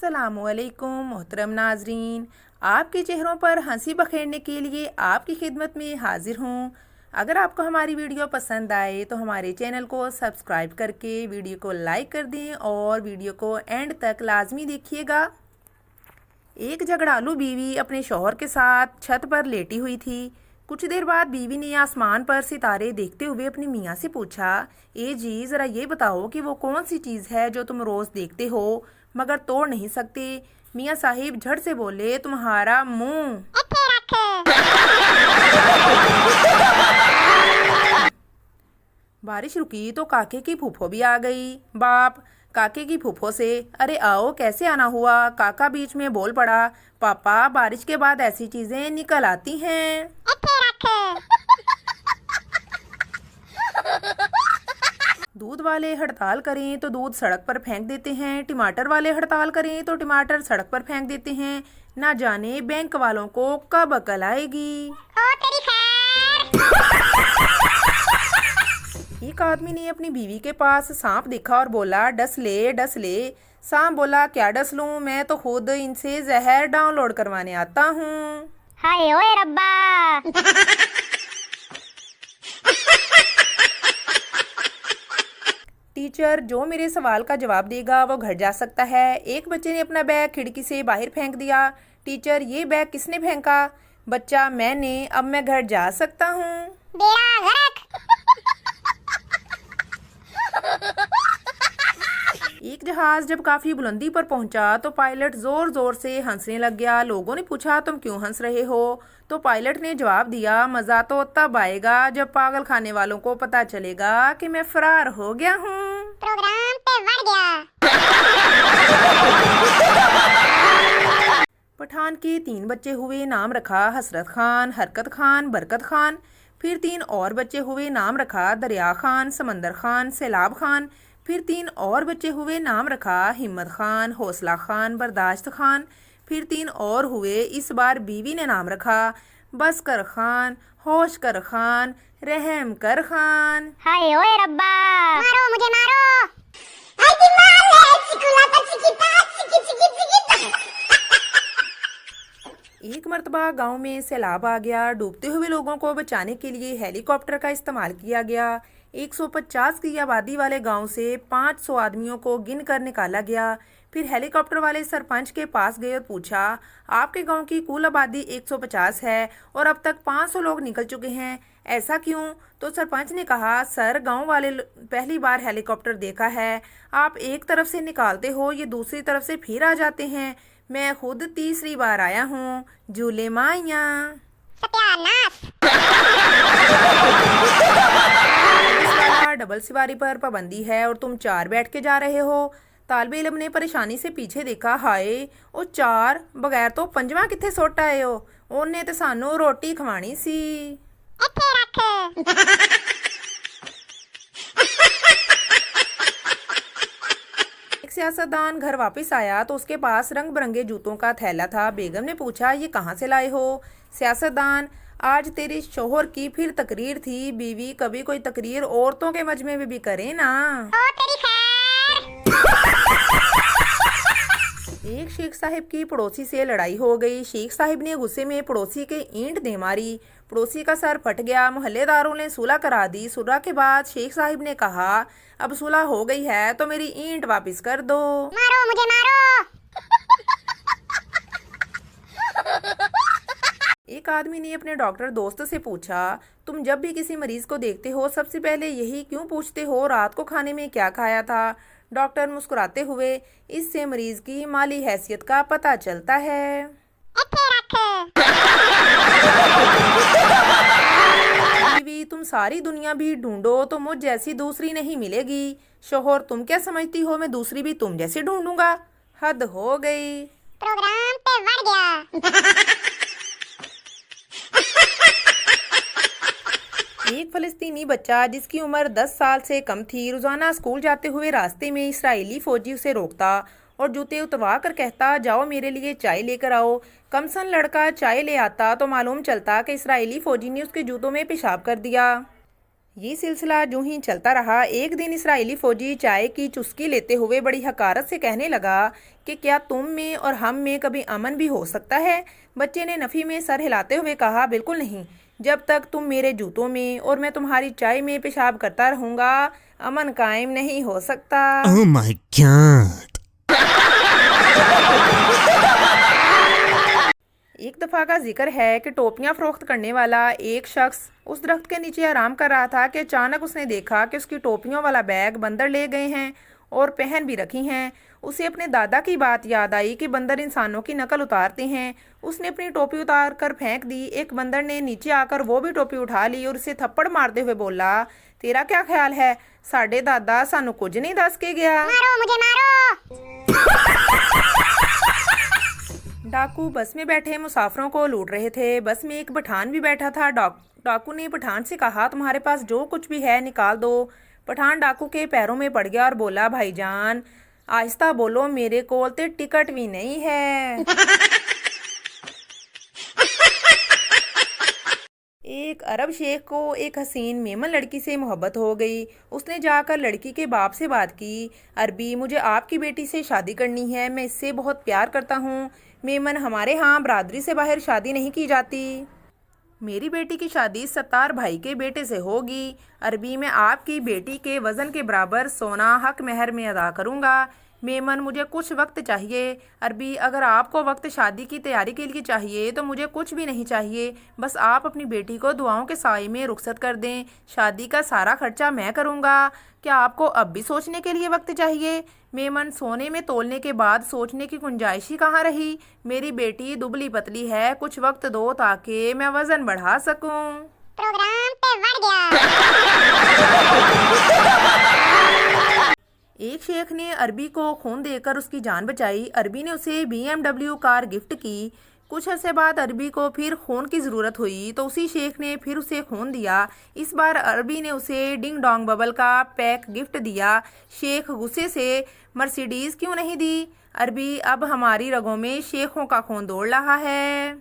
अस्सलामुअलैकुम मोहतरम नाजरीन, आपके चेहरों पर हंसी बखेरने के लिए आपकी खिदमत में हाजिर हूँ। अगर आपको हमारी वीडियो पसंद आए तो हमारे चैनल को सब्सक्राइब करके वीडियो को लाइक कर दें और वीडियो को एंड तक लाजमी देखिएगा। एक झगड़ालू बीवी अपने शौहर के साथ छत पर लेटी हुई थी। कुछ देर बाद बीवी ने आसमान पर सितारे देखते हुए अपने मियाँ से पूछा, ए जी ज़रा ये बताओ कि वो कौन सी चीज़ है जो तुम रोज़ देखते हो मगर तोड़ नहीं सकते। मियाँ साहिब झट से बोले, तुम्हारा मुंह। बारिश रुकी तो काके की फूफो भी आ गई। बाप काके की फूफो से, अरे आओ कैसे आना हुआ। काका बीच में बोल पड़ा, पापा बारिश के बाद ऐसी चीजें निकल आती हैं। दूध वाले हड़ताल करें तो दूध सड़क पर फेंक देते हैं, टमाटर वाले हड़ताल करें तो टमाटर सड़क पर फेंक देते हैं। ना जाने बैंक वालों को कब अकल आएगी। एक आदमी ने अपनी बीवी के पास सांप देखा और बोला, डस ले डस ले। सांप बोला, क्या डस लूं, मैं तो खुद इनसे जहर डाउनलोड करवाने आता हूँ। हाय ओए रब्बा। टीचर जो मेरे सवाल का जवाब देगा वो घर जा सकता है। एक बच्चे ने अपना बैग खिड़की से बाहर फेंक दिया। टीचर ये बैग किसने फेंका। बच्चा, मैंने, अब मैं घर जा सकता हूँ। बेड़ा गर्क। एक जहाज जब काफी बुलंदी पर पहुंचा तो पायलट जोर जोर से हंसने लग गया। लोगों ने पूछा, तुम क्यों हंस रहे हो। तो पायलट ने जवाब दिया, मजा तो तब आएगा जब पागल खाने वालों को पता चलेगा कि मैं फरार हो गया हूँ। प्रोग्राम पे बढ़ गया। पठान के 3 बच्चे हुए, नाम रखा हसरत खान, हरकत खान, बरकत खान। फिर 3 और बच्चे हुए, नाम रखा दरिया खान, समंदर खान, सैलाब खान। फिर 3 और बच्चे हुए, नाम रखा हिम्मत खान, हौसला खान, बर्दाश्त खान। फिर 3 और हुए, इस बार बीवी ने नाम रखा बस कर खान, होश कर खान, रहम कर खान। हाय ओए रब्बा। मारो मुझे मारो। एक मर्तबा गांव में सैलाब आ गया। डूबते हुए लोगों को बचाने के लिए हेलीकॉप्टर का इस्तेमाल किया गया। 150 की आबादी वाले गांव से 500 आदमियों को गिन कर निकाला गया। फिर हेलीकॉप्टर वाले सरपंच के पास गए और पूछा, आपके गांव की कुल आबादी 150 है और अब तक 500 लोग निकल चुके हैं, ऐसा क्यों। तो सरपंच ने कहा, सर गांव वाले पहली बार हेलीकॉप्टर देखा है। आप एक तरफ से निकालते हो, ये दूसरी तरफ से फिर आ जाते हैं। मैं खुद तीसरी बार आया हूँ। झूले माइया। सत्यानाश। डबल सवारी पर पाबंदी है और तुम 4 बैठ के जा रहे हो। तालिबे इल्म ने परेशानी से पीछे देखा, हाय ओ 4 बगैर तो 5वां किथे सुट आए हो। ओने ते सानू रोटी खवानी सी। ਇੱਥੇ ਰੱਖ। एक सियासतदान घर वापस आया तो उसके पास रंग बिरंगे जूतों का थैला था। बेगम ने पूछा, ये कहाँ से लाए हो। सियासतदान, आज तेरे शोहर की फिर तकरीर थी। बीवी, कभी कोई तकरीर औरतों के मजमे में भी करे ना। ओ तेरी खैर। एक शेख साहिब की पड़ोसी से लड़ाई हो गई। शेख साहिब ने गुस्से में पड़ोसी के ईंट दे मारी। पड़ोसी का सर फट गया। मोहल्लेदारों ने सुलह करा दी। सुलह के बाद शेख साहिब ने कहा, अब सुलह हो गई है तो मेरी ईंट वापस कर दो। मारो मुझे मारो। एक आदमी ने अपने डॉक्टर दोस्त से पूछा, तुम जब भी किसी मरीज को देखते हो सबसे पहले यही क्यों पूछते हो, रात को खाने में क्या खाया था। डॉक्टर मुस्कुराते हुए, इससे मरीज की माली हैसियत का पता चलता है। ਇੱਥੇ ਰੱਖ। बीवी, तुम सारी दुनिया भी ढूंढो तो मुझ जैसी दूसरी नहीं मिलेगी। शोहर, तुम क्या समझती हो मैं दूसरी भी तुम जैसी ढूंढूंगा। हद हो गई। प्रोग्राम पे बढ़ गया। एक फलस्तीनी बच्चा जिसकी उम्र 10 साल से कम थी रोजाना स्कूल जाते हुए रास्ते में इसराइली फौजी उसे रोकता और जूते उतरवा कर कहता, जाओ मेरे लिए चाय लेकर आओ। कमसन लड़का चाय ले आता तो मालूम चलता कि इसराइली फौजी ने उसके जूतों में पेशाब कर दिया। ये सिलसिला यूं ही चलता रहा। एक दिन इसराइली फौजी चाय की चुस्की लेते हुए बड़ी हकारत से कहने लगा कि क्या तुम में और हम में कभी अमन भी हो सकता है? बच्चे ने नफ़ी में सर हिलाते हुए कहा, बिल्कुल नहीं। जब तक तुम मेरे जूतों में और मैं तुम्हारी चाय में पेशाब करता रहूँगा, अमन कायम नहीं हो सकता। Oh my God. एक दफ़ा का जिक्र है कि टोपियां फरोख्त करने वाला एक शख्स उस दरख्त के नीचे आराम कर रहा था कि अचानक उसने देखा कि उसकी टोपियों वाला बैग बंदर ले गए हैं और पहन भी रखी हैं। उसे अपने दादा की बात याद आई कि बंदर इंसानों की नकल उतारते हैं। उसने अपनी टोपी उतार कर फेंक दी। एक बंदर ने नीचे आकर वो भी टोपी उठा ली और उसे थप्पड़ मारते हुए बोला, तेरा क्या ख्याल है? साढ़े दादा सानू कुछ नहीं दस के गया। मारो मुझे मारो। डाकू बस में बैठे मुसाफिरों को लूट रहे थे। बस में एक पठान भी बैठा था। डाकू ने पठान से कहा, तुम्हारे पास जो कुछ भी है निकाल दो। पठान डाकू के पैरों में पड़ गया और बोला, भाईजान आहिस्ता बोलो, मेरे कोल ते टिकट भी नहीं है। एक अरब शेख को एक हसीन मेमन लड़की से मोहब्बत हो गई। उसने जाकर लड़की के बाप से बात की, अरबी मुझे आपकी बेटी से शादी करनी है, मैं इससे बहुत प्यार करता हूँ। मेमन, हमारे यहाँ बरादरी से बाहर शादी नहीं की जाती। मेरी बेटी की शादी सत्तार भाई के बेटे से होगी। अरबी, मैं आपकी बेटी के वज़न के बराबर सोना हक महर में अदा करूँगा। मेमन, मुझे कुछ वक्त चाहिए। अरबी, अगर आपको वक्त शादी की तैयारी के लिए चाहिए तो मुझे कुछ भी नहीं चाहिए, बस आप अपनी बेटी को दुआओं के साए में रुखसत कर दें। शादी का सारा खर्चा मैं करूँगा। क्या आपको अब भी सोचने के लिए वक्त चाहिए? मेमन, सोने में तोलने के बाद सोचने की गुंजाइश ही कहाँ रही? मेरी बेटी दुबली पतली है, कुछ वक्त दो ताकि मैं वज़न बढ़ा सकूँ। प्रोग्राम पे बढ़ गया। एक शेख ने अरबी को खून देकर उसकी जान बचाई। अरबी ने उसे BMW कार गिफ्ट की। कुछ अरसे बाद अरबी को फिर खून की ज़रूरत हुई तो उसी शेख ने फिर उसे खून दिया। इस बार अरबी ने उसे डिंग डोंग बबल का पैक गिफ्ट दिया। शेख गुस्से से, मर्सिडीज़ क्यों नहीं दी? अरबी, अब हमारी रगों में शेखों का खून दौड़ रहा है।